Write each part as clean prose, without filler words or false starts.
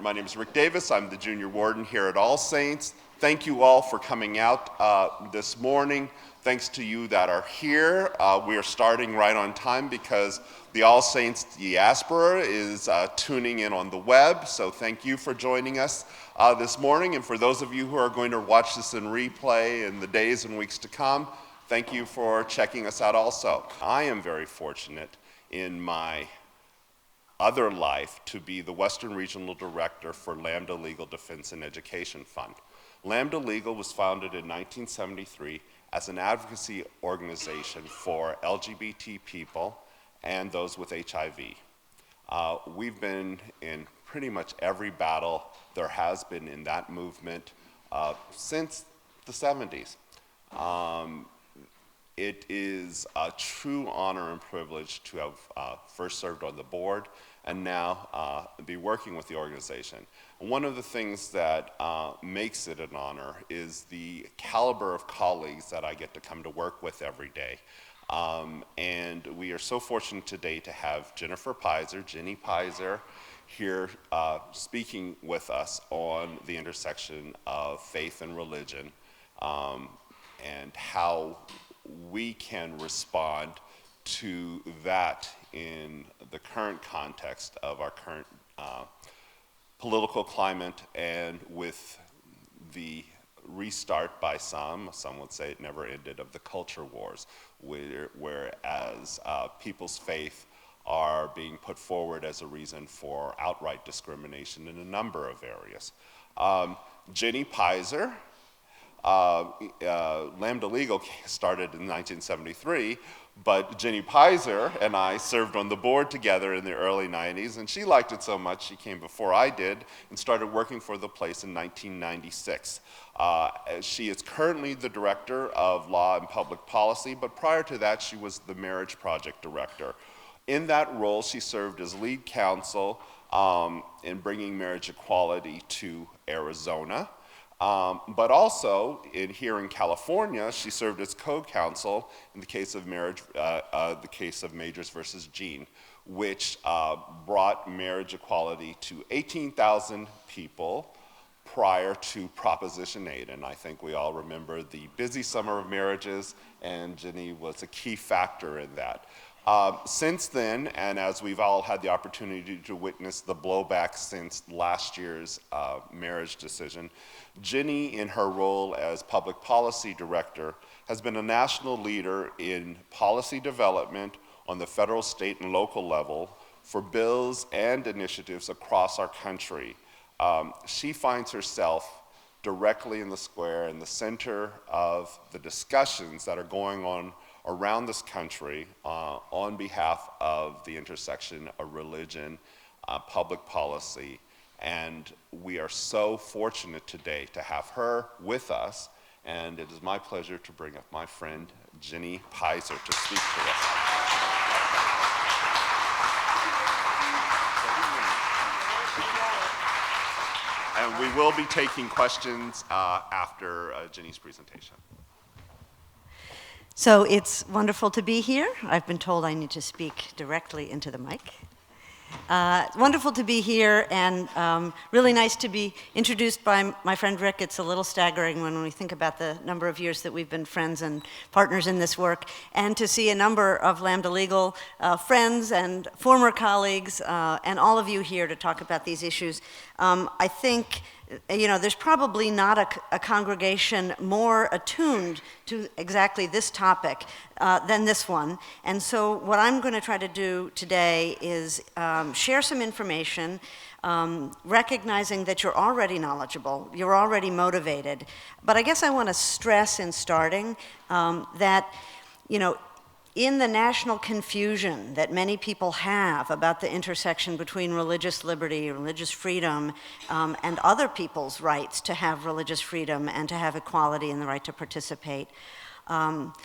My name is Rick Davis. I'm the junior warden here at All Saints. Thank you all for coming out this morning. Thanks to you that are here. We are starting right on time because the All Saints diaspora is tuning in on the web. So thank you for joining us this morning. And for those of you who are going to watch this in replay in the days and weeks to come, thank you for checking us out also. I am very fortunate in my other life to be the Western Regional Director for Lambda Legal Defense and Education Fund. Lambda Legal was founded in 1973 as an advocacy organization for LGBT people and those with HIV. We've been in pretty much every battle there has been in that movement since the 70s. It is a true honor and privilege to have first served on the board and now be working with the organization. One of the things that makes it an honor is the caliber of colleagues that I get to come to work with every day. And we are so fortunate today to have Jennifer Pizer, Jenny Pizer, here speaking with us on the intersection of faith and religion and how we can respond to that in the current context of our current political climate and with the restart by some would say it never ended, of the culture wars, whereas people's faith are being put forward as a reason for outright discrimination in a number of areas. Jenny Pizer, Lambda Legal started in 1973, but Jenny Pizer and I served on the board together in the early 90s, and she liked it so much she came before I did and started working for the place in 1996. She is currently the Director of Law and Public Policy, but prior to that she was the Marriage Project Director. In that role she served as lead counsel in bringing marriage equality to Arizona. But also, here in California, she served as co-counsel in the case of the case of Majors versus Jean, which brought marriage equality to 18,000 people prior to Proposition 8. And I think we all remember the busy summer of marriages, and Jenny was a key factor in that. Since then, and as we've all had the opportunity to witness the blowback since last year's marriage decision, Jenny, in her role as Public Policy Director, has been a national leader in policy development on the federal, state, and local level for bills and initiatives across our country. She finds herself directly in the square, in the center of the discussions that are going on around this country on behalf of the intersection of religion, public policy, and we are so fortunate today to have her with us, and it is my pleasure to bring up my friend Jenny Pizer to speak to us. And we will be taking questions after Jenny's presentation. So it's wonderful to be here. I've been told I need to speak directly into the mic. Wonderful to be here, and really nice to be introduced by my friend Rick. It's a little staggering when we think about the number of years that we've been friends and partners in this work, and to see a number of Lambda Legal friends and former colleagues, and all of you here to talk about these issues. I think there's probably not a congregation more attuned to exactly this topic than this one. And so what I'm going to try to do today is share some information, recognizing that you're already knowledgeable, you're already motivated. But I guess I want to stress in starting that, in the national confusion that many people have about the intersection between religious liberty, religious freedom, and other people's rights to have religious freedom and to have equality and the right to participate,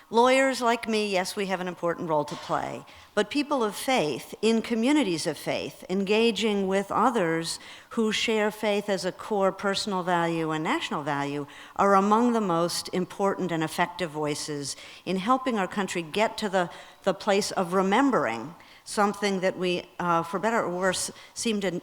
lawyers like me, yes, we have an important role to play, but people of faith in communities of faith, engaging with others who share faith as a core personal value and national value, are among the most important and effective voices in helping our country get to the place of remembering something that we, for better or worse, seem to,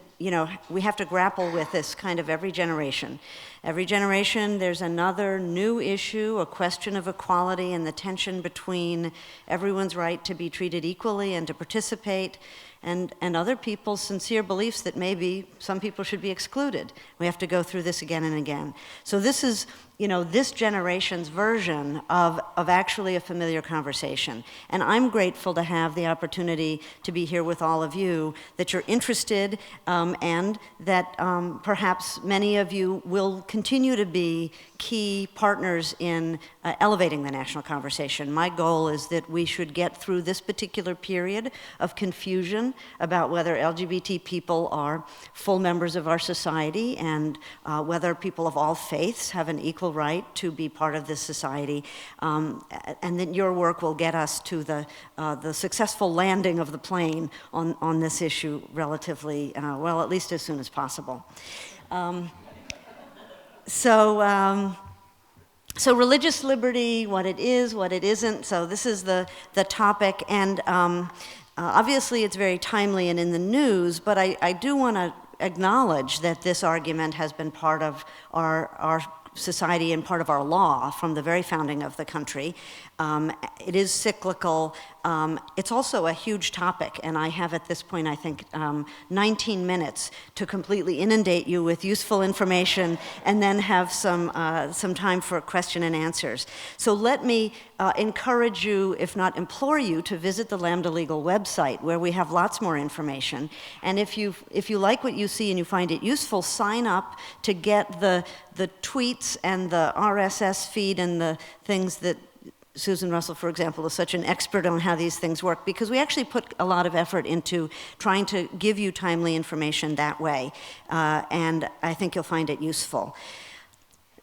we have to grapple with this kind of every generation. Every generation, there's another new issue, a question of equality and the tension between everyone's right to be treated equally and to participate, and other people's sincere beliefs that maybe some people should be excluded. We have to go through this again and again. So this is, this generation's version of actually a familiar conversation. And I'm grateful to have the opportunity to be here with all of you, that you're interested, and that perhaps many of you will continue to be key partners in elevating the national conversation. My goal is that we should get through this particular period of confusion about whether LGBT people are full members of our society and whether people of all faiths have an equal right to be part of this society, and that your work will get us to the successful landing of the plane on this issue relatively, well, at least as soon as possible. So religious liberty, what it is, what it isn't, so this is the topic, and obviously it's very timely and in the news, but I do want to acknowledge that this argument has been part of our society and part of our law from the very founding of the country. It is cyclical. It's also a huge topic, and I have at this point, I think, 19 minutes to completely inundate you with useful information and then have some time for question and answers. So let me encourage you, if not implore you, to visit the Lambda Legal website, where we have lots more information. And if you like what you see and you find it useful, sign up to get the tweets and the RSS feed and the things that Susan Russell, for example, is such an expert on how these things work, because we actually put a lot of effort into trying to give you timely information that way, and I think you'll find it useful.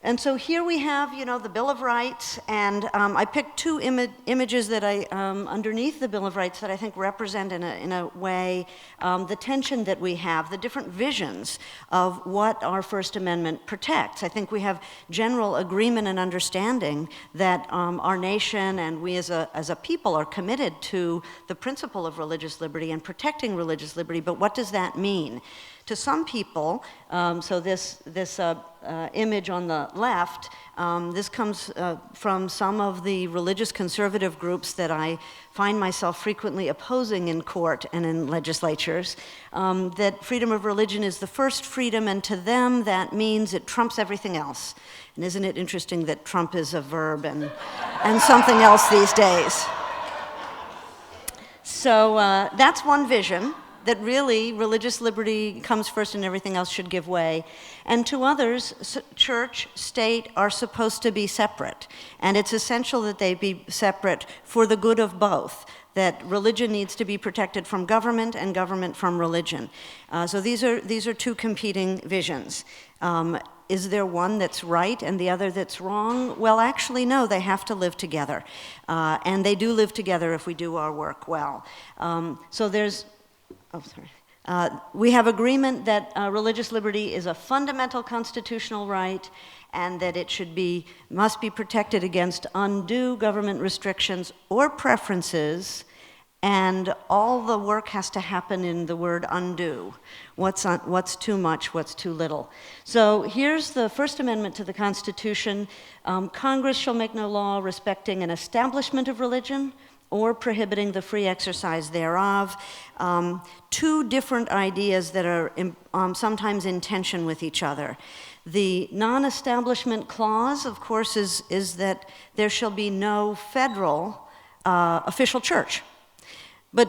And so here we have, the Bill of Rights, and I picked two images that underneath the Bill of Rights that I think represent in a way the tension that we have, the different visions of what our First Amendment protects. I think we have general agreement and understanding that our nation and we as a people are committed to the principle of religious liberty and protecting religious liberty, but what does that mean? To some people, so this image on the left, this comes from some of the religious conservative groups that I find myself frequently opposing in court and in legislatures, that freedom of religion is the first freedom, and to them that means it trumps everything else. And isn't it interesting that Trump is a verb and something else these days? So that's one vision, that really religious liberty comes first and everything else should give way. And to others, church, state are supposed to be separate. And it's essential that they be separate for the good of both, that religion needs to be protected from government and government from religion. So these are two competing visions. Is there one that's right and the other that's wrong? Well, actually, no, they have to live together. And they do live together if we do our work well. We have agreement that religious liberty is a fundamental constitutional right, and that it must be protected against undue government restrictions or preferences, and all the work has to happen in the word undue. What's too much, what's too little. So here's the First Amendment to the Constitution. Congress shall make no law respecting an establishment of religion or prohibiting the free exercise thereof. Two different ideas that are sometimes in tension with each other. The non-establishment clause, of course, is that there shall be no federal official church. But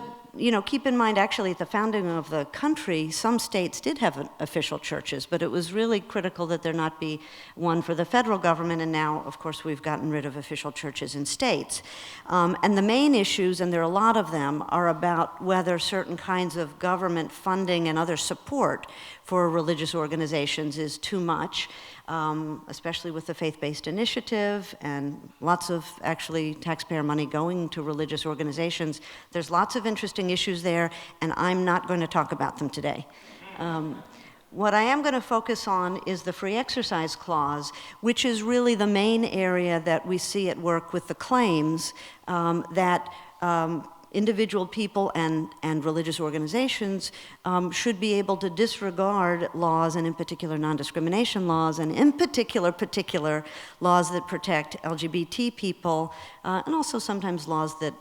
keep in mind, actually, at the founding of the country, some states did have official churches, but it was really critical that there not be one for the federal government, and now, of course, we've gotten rid of official churches in states. And the main issues, and there are a lot of them, are about whether certain kinds of government funding and other support for religious organizations is too much, especially with the faith-based initiative and lots of actually taxpayer money going to religious organizations. There's lots of interesting issues there, and I'm not going to talk about them today. What I am going to focus on is the Free Exercise Clause, which is really the main area that we see at work with the claims that individual people and religious organizations should be able to disregard laws, and in particular non-discrimination laws, and in particular laws that protect LGBT people, and also sometimes laws that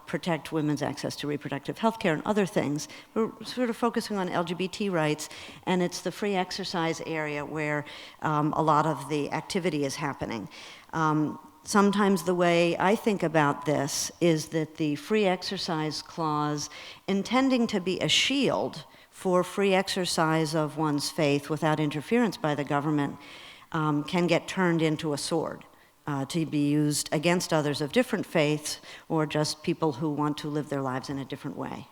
protect women's access to reproductive health care and other things. We're sort of focusing on LGBT rights, and it's the free exercise area where a lot of the activity is happening. Sometimes the way I think about this is that the free exercise clause, intending to be a shield for free exercise of one's faith without interference by the government, can get turned into a sword to be used against others of different faiths or just people who want to live their lives in a different way.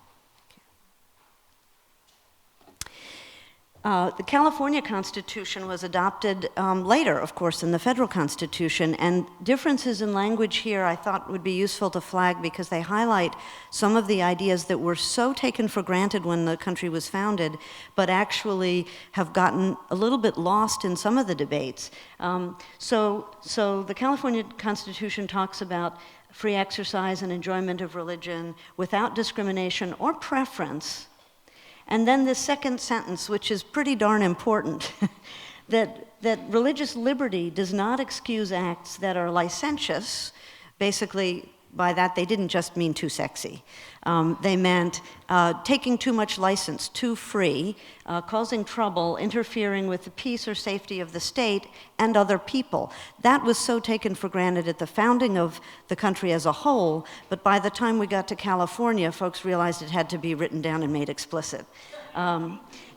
The California Constitution was adopted later, of course, than the federal Constitution, and differences in language here I thought would be useful to flag because they highlight some of the ideas that were so taken for granted when the country was founded, but actually have gotten a little bit lost in some of the debates. So the California Constitution talks about free exercise and enjoyment of religion without discrimination or preference. And then the second sentence, which is pretty darn important, that religious liberty does not excuse acts that are licentious. Basically, by that, they didn't just mean too sexy. They meant taking too much license, too free, causing trouble, interfering with the peace or safety of the state and other people. That was so taken for granted at the founding of the country as a whole, but by the time we got to California, folks realized it had to be written down and made explicit.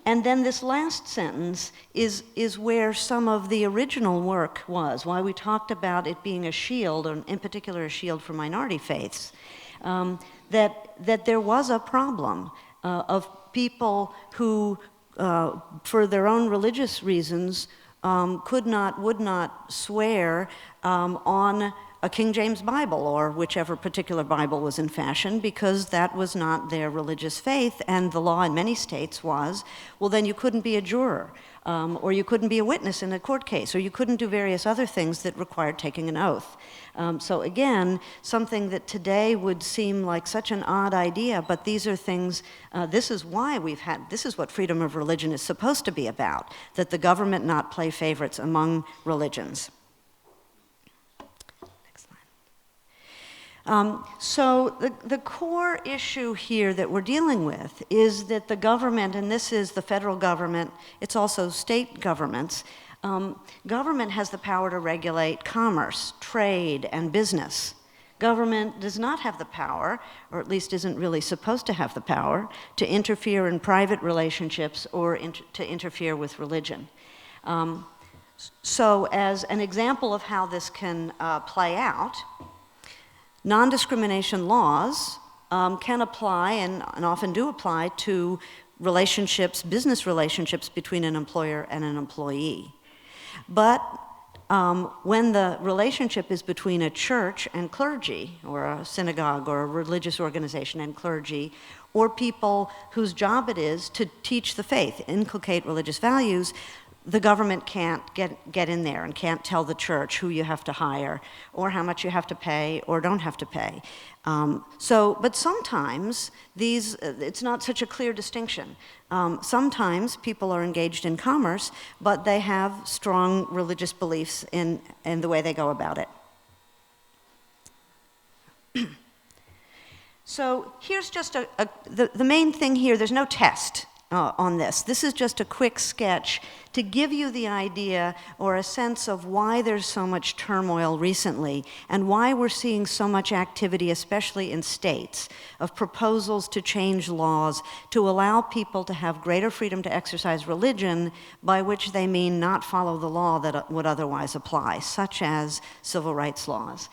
And then this last sentence is where some of the original work was, why we talked about it being a shield, and in particular a shield for minority faiths, that there was a problem of people who, for their own religious reasons, would not swear on a King James Bible or whichever particular Bible was in fashion because that was not their religious faith, and the law in many states was, well, then you couldn't be a juror, or you couldn't be a witness in a court case, or you couldn't do various other things that required taking an oath. So again, something that today would seem like such an odd idea, but these are things, this is why this is what freedom of religion is supposed to be about, that the government not play favorites among religions. So the core issue here that we're dealing with is that the government, and this is the federal government, it's also state governments, government has the power to regulate commerce, trade, and business. Government does not have the power, or at least isn't really supposed to have the power, to interfere in private relationships or to interfere with religion. So as an example of how this can play out, non-discrimination laws can apply and often do apply to relationships, business relationships between an employer and an employee. But when the relationship is between a church and clergy, or a synagogue or a religious organization and clergy, or people whose job it is to teach the faith, inculcate religious values, the government can't get in there and can't tell the church who you have to hire or how much you have to pay or don't have to pay. But sometimes it's not such a clear distinction. Sometimes people are engaged in commerce, but they have strong religious beliefs in the way they go about it. So here's just the main thing here, there's no test on this. This is just a quick sketch to give you the idea or a sense of why there's so much turmoil recently and why we're seeing so much activity, especially in states, of proposals to change laws to allow people to have greater freedom to exercise religion, by which they mean not follow the law that would otherwise apply, such as civil rights laws.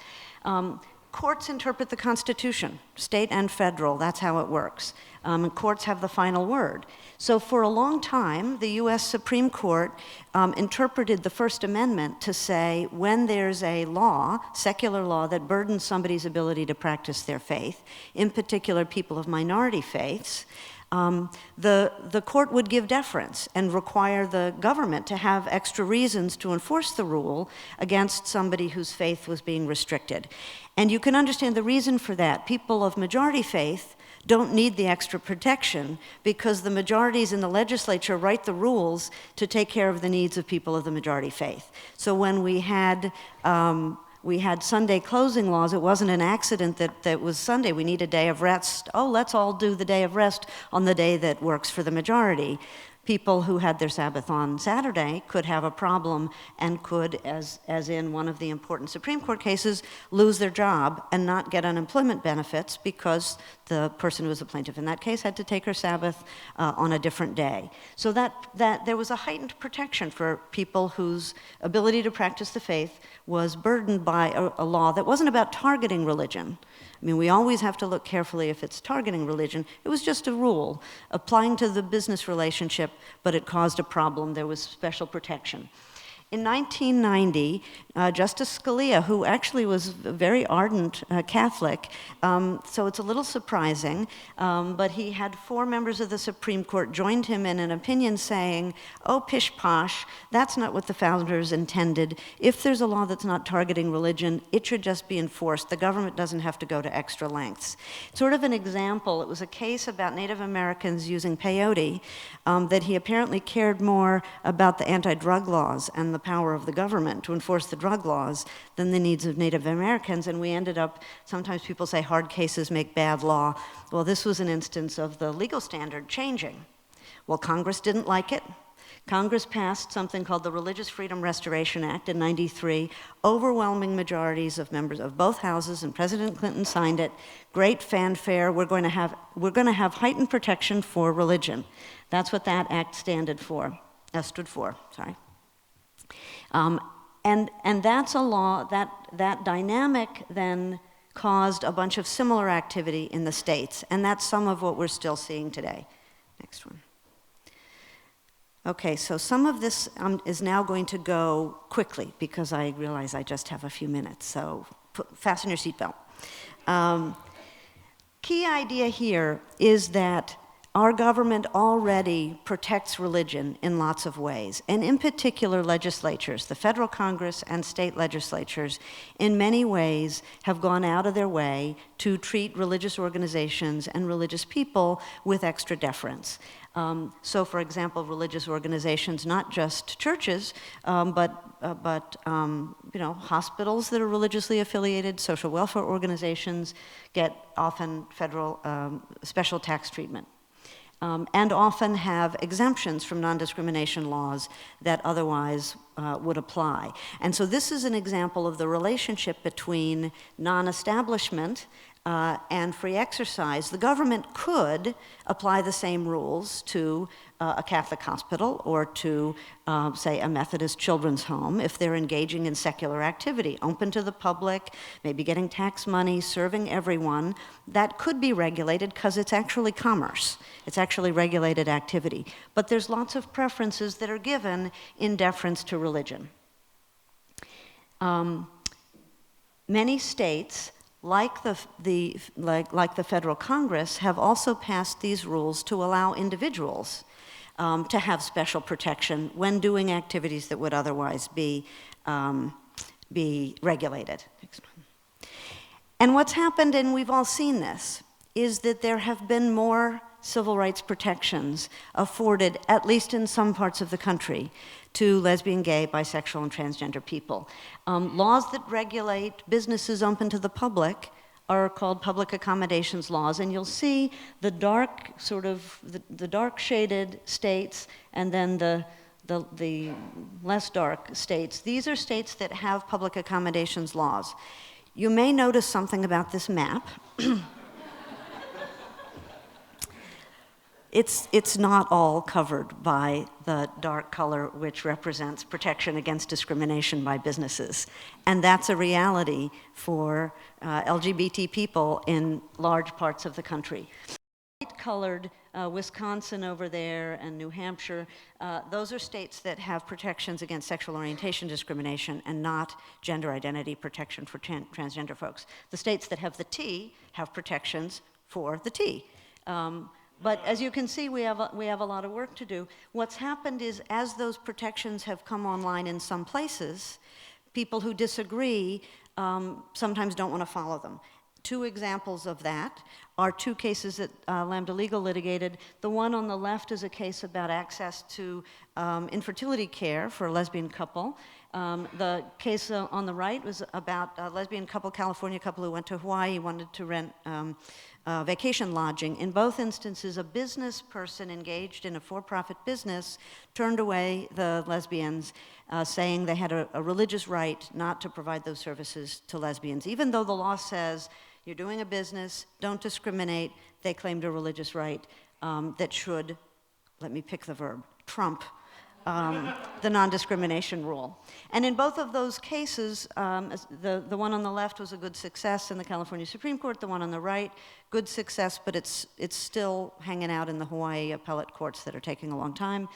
Courts interpret the Constitution, state and federal, that's how it works. And courts have the final word. So for a long time, the US Supreme Court interpreted the First Amendment to say when there's a law, secular law, that burdens somebody's ability to practice their faith, in particular people of minority faiths, the court would give deference and require the government to have extra reasons to enforce the rule against somebody whose faith was being restricted. And you can understand the reason for that. People of majority faith don't need the extra protection because the majorities in the legislature write the rules to take care of the needs of people of the majority faith. So when we had Sunday closing laws, it wasn't an accident that was Sunday. We need a day of rest. Oh, let's all do the day of rest on the day that works for the majority. People who had their Sabbath on Saturday could have a problem and could, as in one of the important Supreme Court cases, lose their job and not get unemployment benefits because the person who was a plaintiff in that case had to take her Sabbath on a different day. So that there was a heightened protection for people whose ability to practice the faith was burdened by a law that wasn't about targeting religion. I mean, we always have to look carefully if it's targeting religion. It was just a rule applying to the business relationship, but it caused a problem. There was special protection. In 1990, Justice Scalia, who actually was a very ardent Catholic, so it's a little surprising, but he had 4 members of the Supreme Court joined him in an opinion saying, oh, pish-posh, that's not what the founders intended. If there's a law that's not targeting religion, it should just be enforced. The government doesn't have to go to extra lengths. Sort of an example, it was a case about Native Americans using peyote, that he apparently cared more about the anti-drug laws and the power of the government to enforce the drug laws than the needs of Native Americans, and we ended up, sometimes people say hard cases make bad law. Well, this was an instance of the legal standard changing. Well, Congress didn't like it. Congress passed something called the Religious Freedom Restoration Act in '93. Overwhelming majorities of members of both houses, and President Clinton signed it. Great fanfare. We're going to have heightened protection for religion. That's what that act stood for. Sorry. And that's a law, that dynamic then caused a bunch of similar activity in the states, and that's some of what we're still seeing today. Next one. Okay, so some of this is now going to go quickly because I realize I just have a few minutes, so fasten your seatbelt. Key idea here is that our government already protects religion in lots of ways, and in particular legislatures, the federal Congress and state legislatures, in many ways have gone out of their way to treat religious organizations and religious people with extra deference. So, for example, religious organizations, not just churches, but hospitals that are religiously affiliated, social welfare organizations get often federal special tax treatment. And often have exemptions from non-discrimination laws that otherwise would apply. And so this is an example of the relationship between non-establishment and free exercise. The government could apply the same rules to a Catholic hospital or to, say, a Methodist children's home if they're engaging in secular activity, open to the public, maybe getting tax money, serving everyone. That could be regulated because it's actually commerce. It's actually regulated activity. But there's lots of preferences that are given in deference to religion. Many states, like the federal Congress, have also passed these rules to allow individuals to have special protection when doing activities that would otherwise be regulated. And what's happened, and we've all seen this, is that there have been more civil rights protections afforded, at least in some parts of the country, to lesbian, gay, bisexual, and transgender people. Laws that regulate businesses open to the public are called public accommodations laws, and you'll see the dark, the dark shaded states and then the less dark states. These are states that have public accommodations laws. You may notice something about this map. It's not all covered by the dark color, which represents protection against discrimination by businesses. And that's a reality for LGBT people in large parts of the country. Light-colored Wisconsin over there and New Hampshire, those are states that have protections against sexual orientation discrimination and not gender identity protection for transgender folks. The states that have the T have protections for the T. But as you can see, we have a lot of work to do. What's happened is, as those protections have come online in some places, people who disagree sometimes don't want to follow them. Two examples of that are two cases that Lambda Legal litigated. The one on the left is a case about access to infertility care for a lesbian couple. The case on the right was about a lesbian couple, California couple who went to Hawaii, wanted to rent vacation lodging. In both instances, a business person engaged in a for-profit business turned away the lesbians, saying they had a religious right not to provide those services to lesbians. Even though the law says you're doing a business, don't discriminate, they claimed a religious right that should, let me pick the verb, trump the non-discrimination rule. And in both of those cases, the one on the left was a good success in the California Supreme Court, the one on the right, good success, but it's still hanging out in the Hawaii appellate courts that are taking a long time.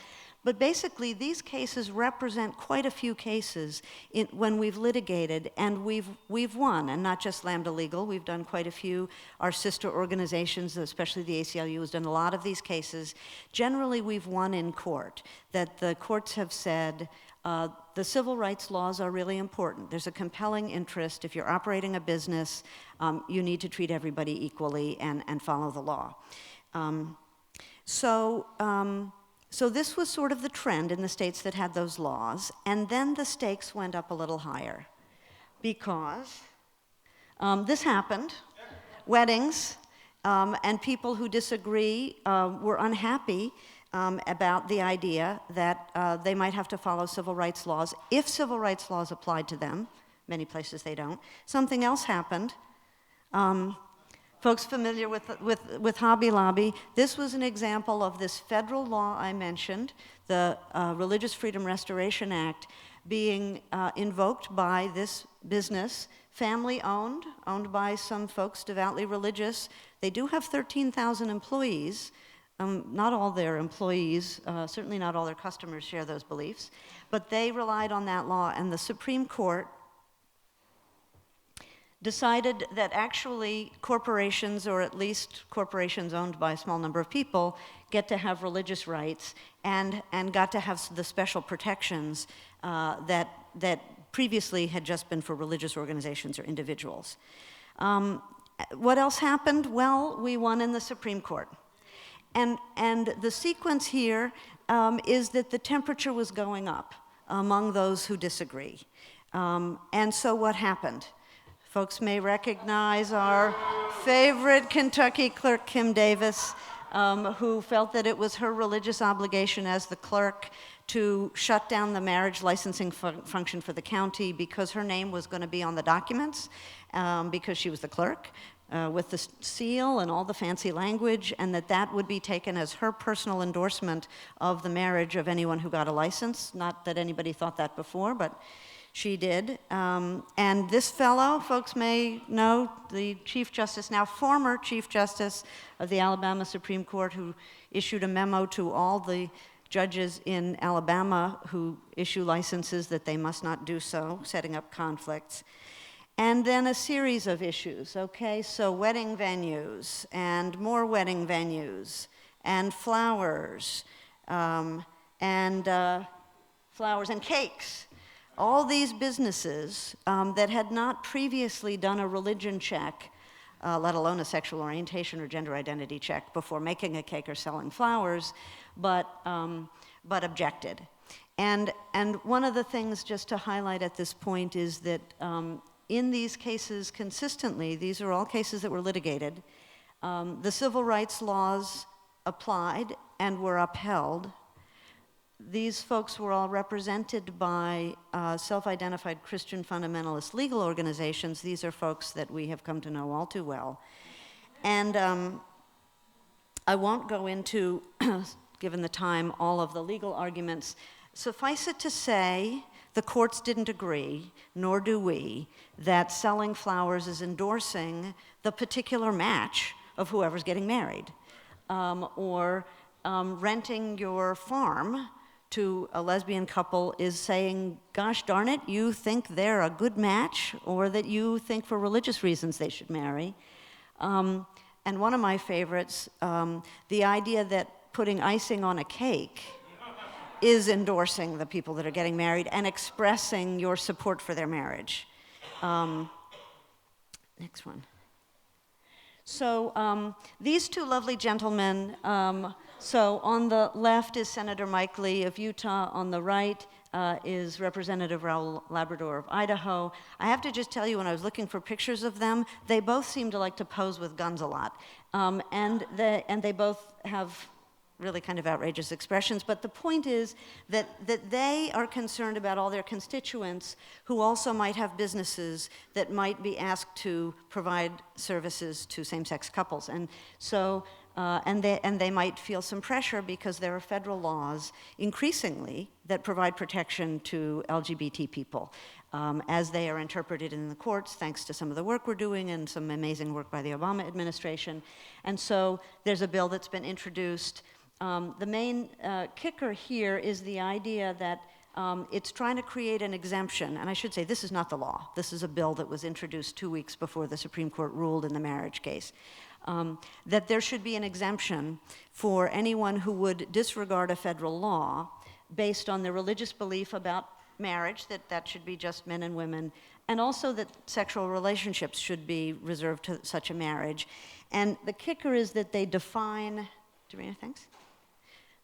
But basically, these cases represent quite a few cases when we've litigated, and we've won, and not just Lambda Legal. We've done quite a few. Our sister organizations, especially the ACLU, has done a lot of these cases. Generally, we've won in court, that the courts have said, the civil rights laws are really important. There's a compelling interest. If you're operating a business, you need to treat everybody equally and follow the law. So this was sort of the trend in the states that had those laws, and then the stakes went up a little higher because this happened, weddings, and people who disagree were unhappy about the idea that they might have to follow civil rights laws if civil rights laws applied to them. Many places they don't. Something else happened. Folks familiar with Hobby Lobby, this was an example of this federal law I mentioned, the Religious Freedom Restoration Act, being invoked by this business, family-owned, owned by some folks devoutly religious. They do have 13,000 employees. Not all their employees, certainly not all their customers share those beliefs, but they relied on that law, and the Supreme Court decided that actually corporations, or at least corporations owned by a small number of people, get to have religious rights and got to have the special protections that previously had just been for religious organizations or individuals. What else happened? Well, we won in the Supreme Court. And the sequence here is that the temperature was going up among those who disagree. And so what happened? Folks may recognize our favorite Kentucky clerk, Kim Davis, who felt that it was her religious obligation as the clerk to shut down the marriage licensing function for the county because her name was going to be on the documents, because she was the clerk, with the seal and all the fancy language, and that would be taken as her personal endorsement of the marriage of anyone who got a license. Not that anybody thought that before, but she did. And this fellow, folks may know, the Chief Justice, now former Chief Justice of the Alabama Supreme Court, who issued a memo to all the judges in Alabama who issue licenses that they must not do so, setting up conflicts. And then a series of issues, okay? So wedding venues, and more wedding venues, and flowers, and cakes. All these businesses that had not previously done a religion check, let alone a sexual orientation or gender identity check before making a cake or selling flowers, but objected. And one of the things just to highlight at this point is that in these cases consistently, these are all cases that were litigated, the civil rights laws applied and were upheld. These folks were all represented by self-identified Christian fundamentalist legal organizations. These are folks that we have come to know all too well. And I won't go into, given the time, all of the legal arguments. Suffice it to say, the courts didn't agree, nor do we, that selling flowers is endorsing the particular match of whoever's getting married, or renting your farm to a lesbian couple is saying, gosh darn it, you think they're a good match, or that you think for religious reasons they should marry. And one of my favorites, the idea that putting icing on a cake is endorsing the people that are getting married and expressing your support for their marriage. Next one. So these two lovely gentlemen, so on the left is Senator Mike Lee of Utah, on the right is Representative Raul Labrador of Idaho. I have to just tell you, when I was looking for pictures of them, they both seem to like to pose with guns a lot. And they both have really kind of outrageous expressions, but the point is that they are concerned about all their constituents who also might have businesses that might be asked to provide services to same-sex couples. And so, and they might feel some pressure because there are federal laws increasingly that provide protection to LGBT people as they are interpreted in the courts, thanks to some of the work we're doing and some amazing work by the Obama administration. And so there's a bill that's been introduced. The main kicker here is the idea that it's trying to create an exemption, and I should say this is not the law. This is a bill that was introduced 2 weeks before the Supreme Court ruled in the marriage case. That there should be an exemption for anyone who would disregard a federal law based on their religious belief about marriage, that should be just men and women, and also that sexual relationships should be reserved to such a marriage. And the kicker is that they define, Dorina, thanks?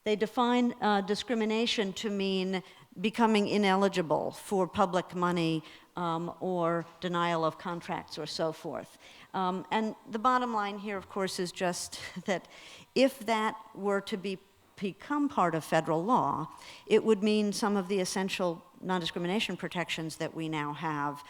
They define discrimination to mean becoming ineligible for public money or denial of contracts or so forth. And the bottom line here, of course, is just that if that were to become part of federal law, it would mean some of the essential non-discrimination protections that we now have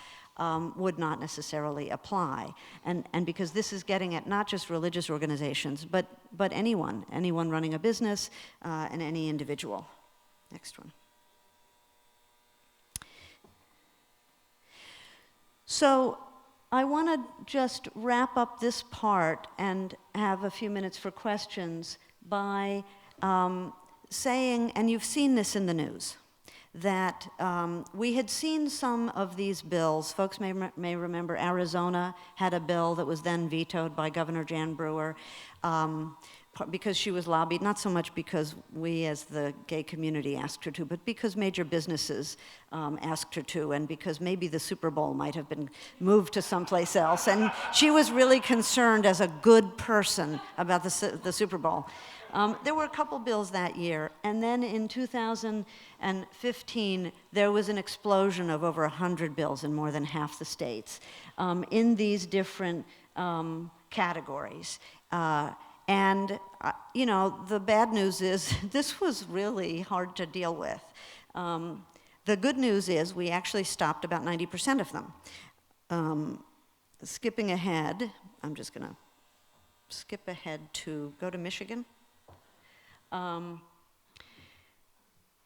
would not necessarily apply. And because this is getting at not just religious organizations, but anyone running a business and any individual. Next one. So I want to just wrap up this part and have a few minutes for questions by saying, and you've seen this in the news, that we had seen some of these bills. Folks may remember Arizona had a bill that was then vetoed by Governor Jan Brewer because she was lobbied, not so much because we as the gay community asked her to, but because major businesses asked her to, and because maybe the Super Bowl might have been moved to someplace else. And she was really concerned as a good person about the Super Bowl. There were a couple bills that year, and then in 2015, there was an explosion of over 100 bills in more than half the states in these different categories. You know, the bad news is this was really hard to deal with. The good news is we actually stopped about 90% of them. Skipping ahead, I'm just going to skip ahead to go to Michigan.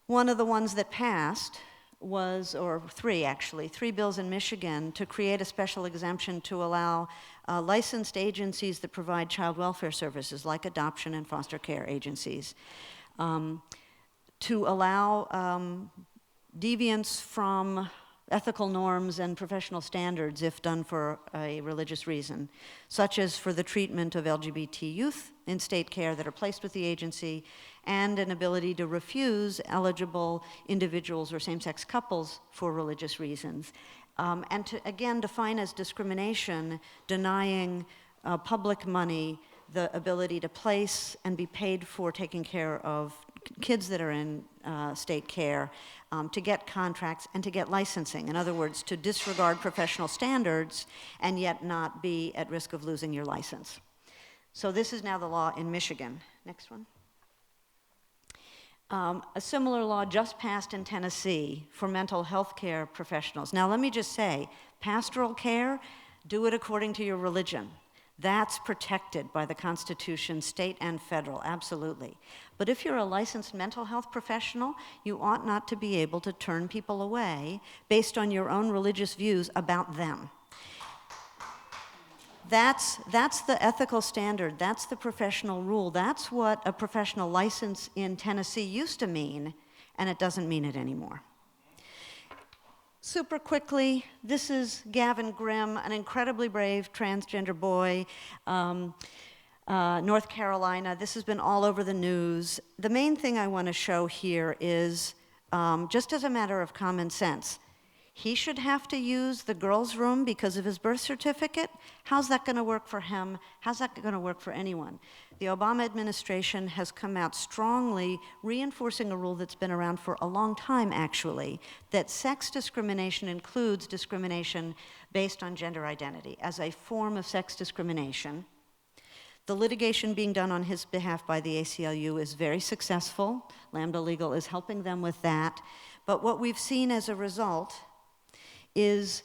One of the ones that passed was, or three bills in Michigan to create a special exemption to allow licensed agencies that provide child welfare services, like adoption and foster care agencies, to allow deviance from ethical norms and professional standards if done for a religious reason, such as for the treatment of LGBT youth in state care that are placed with the agency, and an ability to refuse eligible individuals or same-sex couples for religious reasons. And to, again, define as discrimination, denying public money the ability to place and be paid for taking care of kids that are in state care, to get contracts and to get licensing. In other words, to disregard professional standards and yet not be at risk of losing your license. So this is now the law in Michigan. Next one. A similar law just passed in Tennessee for mental health care professionals. Now let me just say, pastoral care, do it according to your religion. That's protected by the Constitution, state and federal, absolutely. But if you're a licensed mental health professional, you ought not to be able to turn people away based on your own religious views about them. That's the ethical standard, that's the professional rule, that's what a professional license in Tennessee used to mean, and it doesn't mean it anymore. Super quickly, this is Gavin Grimm, an incredibly brave transgender boy. North Carolina. This has been all over the news. The main thing I want to show here is, just as a matter of common sense, he should have to use the girls' room because of his birth certificate. How's that going to work for him? How's that going to work for anyone? The Obama administration has come out strongly reinforcing a rule that's been around for a long time, actually, that sex discrimination includes discrimination based on gender identity as a form of sex discrimination. The litigation being done on his behalf by the ACLU is very successful. Lambda Legal is helping them with that. But what we've seen as a result is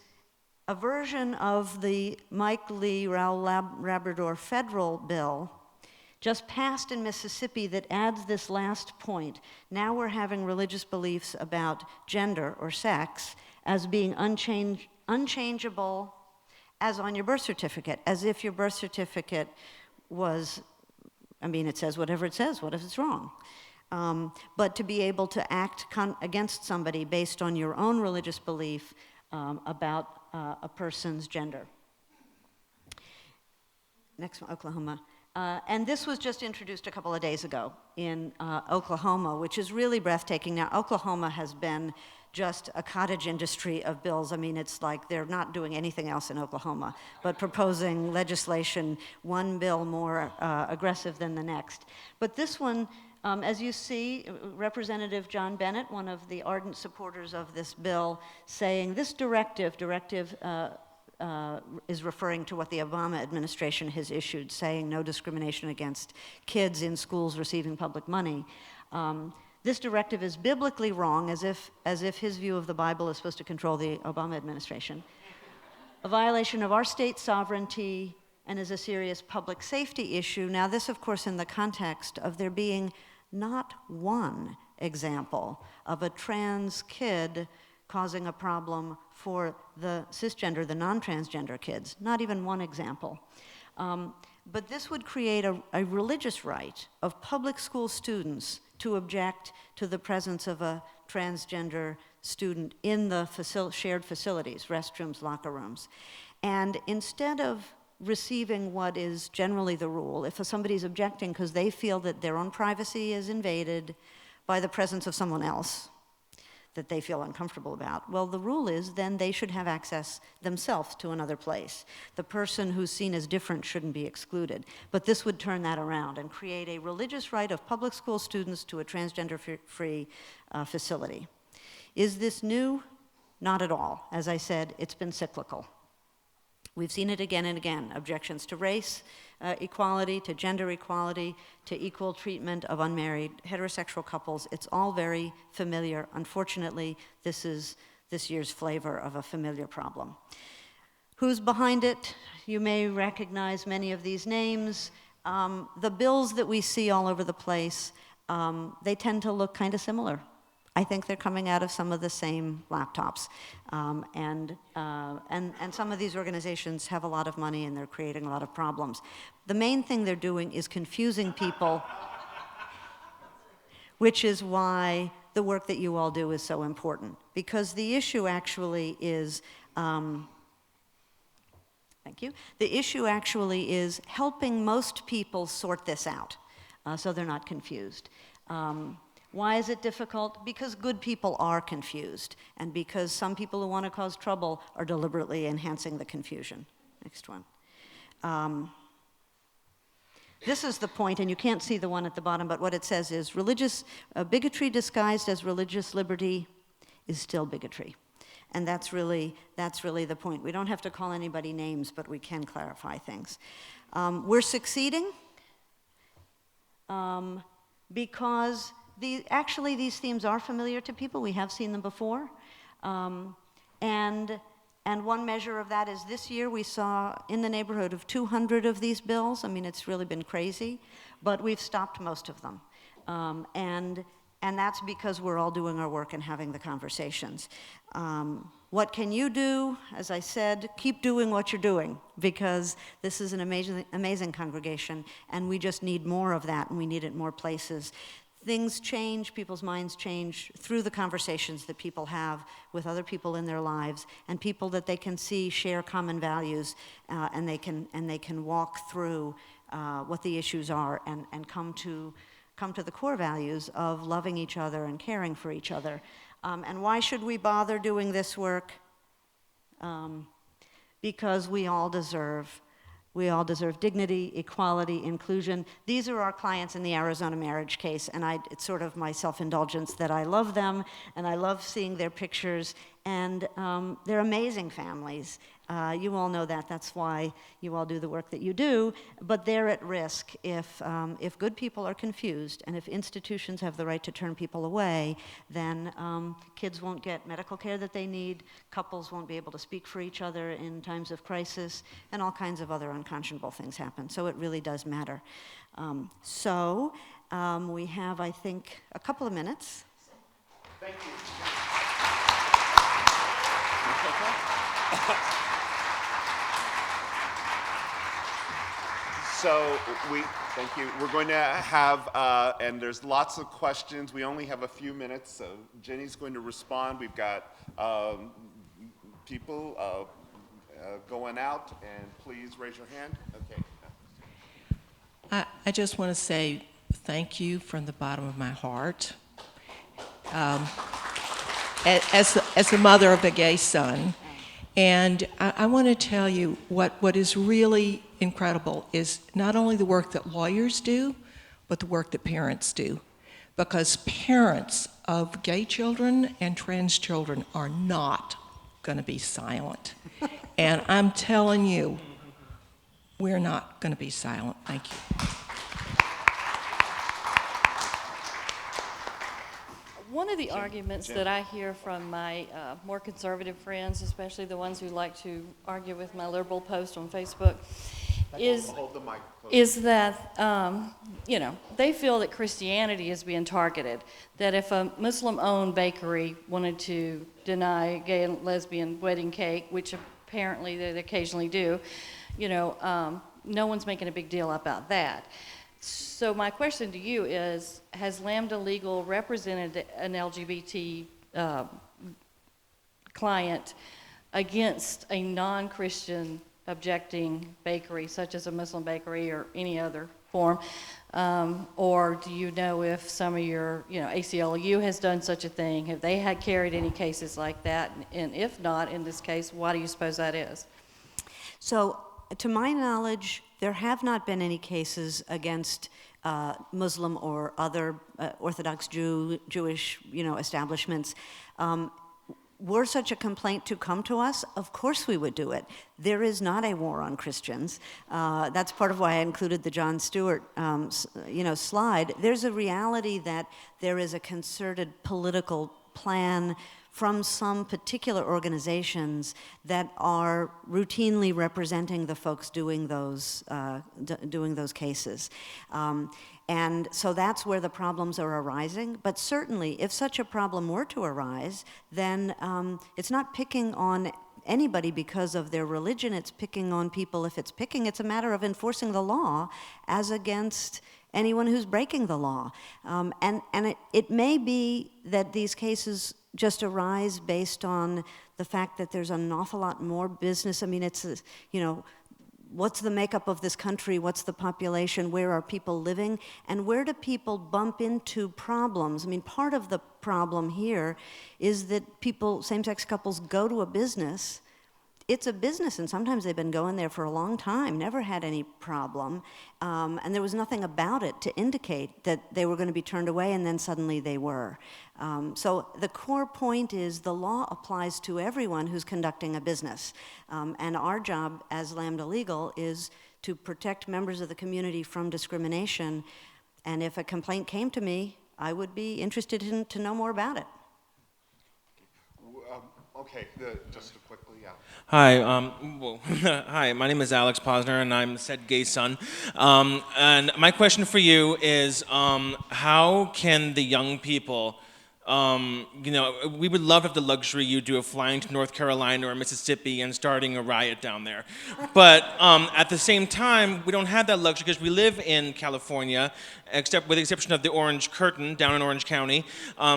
a version of the Mike Lee Raul Labrador federal bill just passed in Mississippi that adds this last point. Now we're having religious beliefs about gender or sex as being unchangeable as on your birth certificate, as if your birth certificate was, I mean, it says whatever it says, what if it's wrong? But to be able to act against somebody based on your own religious belief about a person's gender. Next one, Oklahoma. And this was just introduced a couple of days ago in Oklahoma, which is really breathtaking. Now, Oklahoma has been just a cottage industry of bills. I mean, it's like they're not doing anything else in Oklahoma, but proposing legislation, one bill more aggressive than the next. But this one, as you see, Representative John Bennett, one of the ardent supporters of this bill, saying this directive is referring to what the Obama administration has issued, saying no discrimination against kids in schools receiving public money. This directive is biblically wrong, as if his view of the Bible is supposed to control the Obama administration. A violation of our state sovereignty and is a serious public safety issue. Now, this, of course, in the context of there being not one example of a trans kid causing a problem for the cisgender, the non-transgender kids. Not even one example. But this would create a religious right of public school students to object to the presence of a transgender student in the shared facilities, restrooms, locker rooms. And instead of receiving what is generally the rule, if somebody's objecting because they feel that their own privacy is invaded by the presence of someone else that they feel uncomfortable about, well, the rule is then they should have access themselves to another place. The person who's seen as different shouldn't be excluded. But this would turn that around and create a religious right of public school students to a transgender-free facility. Is this new? Not at all. As I said, it's been cyclical. We've seen it again and again. Objections to race equality, to gender equality, to equal treatment of unmarried heterosexual couples. It's all very familiar. Unfortunately, this is this year's flavor of a familiar problem. Who's behind it? You may recognize many of these names. The bills that we see all over the place, they tend to look kind of similar. I think they're coming out of some of the same laptops. And some of these organizations have a lot of money and they're creating a lot of problems. The main thing they're doing is confusing people, which is why the work that you all do is so important. Because the issue actually is, thank you, the issue actually is helping most people sort this out so they're not confused. Why is it difficult? Because good people are confused, and because some people who want to cause trouble are deliberately enhancing the confusion. Next one. This is the point, and you can't see the one at the bottom, but what it says is bigotry disguised as religious liberty is still bigotry. And that's really the point. We don't have to call anybody names, but we can clarify things. We're succeeding because actually, these themes are familiar to people. We have seen them before. And one measure of that is this year we saw in the neighborhood of 200 of these bills. I mean, it's really been crazy, but we've stopped most of them. And that's because we're all doing our work and having the conversations. What can you do? As I said, keep doing what you're doing, because this is an amazing congregation, and we just need more of that, and we need it in more places. Things change, people's minds change through the conversations that people have with other people in their lives, and people that they can see share common values, and they can walk through what the issues are, and come to the core values of loving each other and caring for each other. And why should we bother doing this work? Because we all deserve dignity, equality, inclusion. These are our clients in the Arizona marriage case, and it's sort of my self-indulgence that I love them, and I love seeing their pictures, and they're amazing families. You all know that. That's why you all do the work that you do, but they're at risk if good people are confused, and if institutions have the right to turn people away, then kids won't get medical care that they need, couples won't be able to speak for each other in times of crisis, and all kinds of other unconscionable things happen. So it really does matter. We have, I think, a couple of minutes. Thank you. Thank you. We're going to have, and there's lots of questions. We only have a few minutes, so Jenny's going to respond. We've got people going out, and please raise your hand. Okay. I just want to say thank you from the bottom of my heart. As the mother of a gay son, and I want to tell you what is really incredible is not only the work that lawyers do, but the work that parents do. Because parents of gay children and trans children are not going to be silent. And I'm telling you, we're not going to be silent. Thank you. One of the arguments that I hear from my more conservative friends, especially the ones who like to argue with my liberal post on Facebook, is that, they feel that Christianity is being targeted. That if a Muslim-owned bakery wanted to deny gay and lesbian wedding cake, which apparently they occasionally do, no one's making a big deal about that. So my question to you is, has Lambda Legal represented an LGBT client against a non-Christian objecting bakery, such as a Muslim bakery or any other form? Or do you know if some of your, ACLU has done such a thing? Have they had carried any cases like that? And if not, in this case, why do you suppose that is? So, to my knowledge, there have not been any cases against Muslim or other Orthodox Jewish, establishments. Were such a complaint to come to us, of course we would do it. There is not a war on Christians. That's part of why I included the Jon Stewart, slide. There's a reality that there is a concerted political plan from some particular organizations that are routinely representing the folks doing those cases. And so that's where the problems are arising. But certainly, if such a problem were to arise, then it's not picking on anybody because of their religion. It's picking on people. If it's picking, it's a matter of enforcing the law as against anyone who's breaking the law. And it may be that these cases just arise based on the fact that there's an awful lot more business. I mean, it's, what's the makeup of this country? What's the population? Where are people living? And where do people bump into problems? I mean, part of the problem here is that same-sex couples go to a business. It's a business, and sometimes they've been going there for a long time, never had any problem, and there was nothing about it to indicate that they were going to be turned away, and then suddenly they were. So the core point is the law applies to everyone who's conducting a business, and our job as Lambda Legal is to protect members of the community from discrimination, and if a complaint came to me, I would be interested to know more about it. Okay, just quickly, yeah. Hi, hi, my name is Alex Posner, and I'm said gay son. And my question for you is, how can the young people, we would love to have the luxury you do of flying to North Carolina or Mississippi and starting a riot down there. But at the same time, we don't have that luxury because we live in California, except with the exception of the Orange Curtain down in Orange County.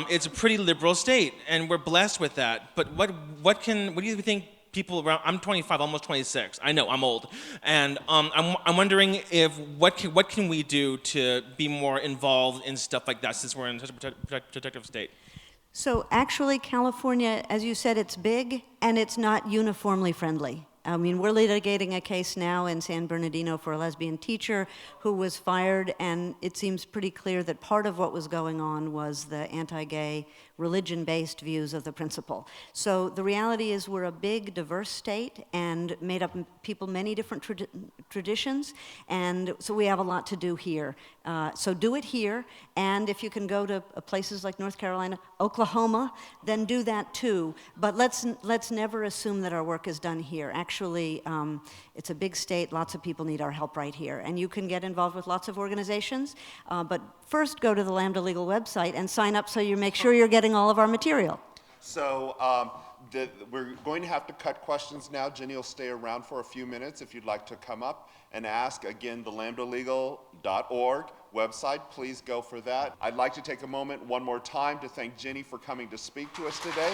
It's a pretty liberal state, and we're blessed with that. But what do you think people around. I'm 25, almost 26. I know I'm old, and I'm wondering if what can we do to be more involved in stuff like that since we're in such a protective state. So actually, California, as you said, it's big and it's not uniformly friendly. I mean, we're litigating a case now in San Bernardino for a lesbian teacher who was fired, and it seems pretty clear that part of what was going on was the anti-gay, religion-based views of the principal. So the reality is we're a big, diverse state and made up of people, many different traditions, and so we have a lot to do here. So do it here, and if you can go to places like North Carolina, Oklahoma, then do that too. But let's never assume that our work is done here. Actually, it's a big state, lots of people need our help right here, and you can get involved with lots of organizations, but first go to the Lambda Legal website and sign up so you make sure you're getting all of our material. So we're going to have to cut questions now. Jenny will stay around for a few minutes if you'd like to come up and ask. Again, the lambdalegal.org website, please go for that. I'd like to take a moment one more time to thank Jenny for coming to speak to us today.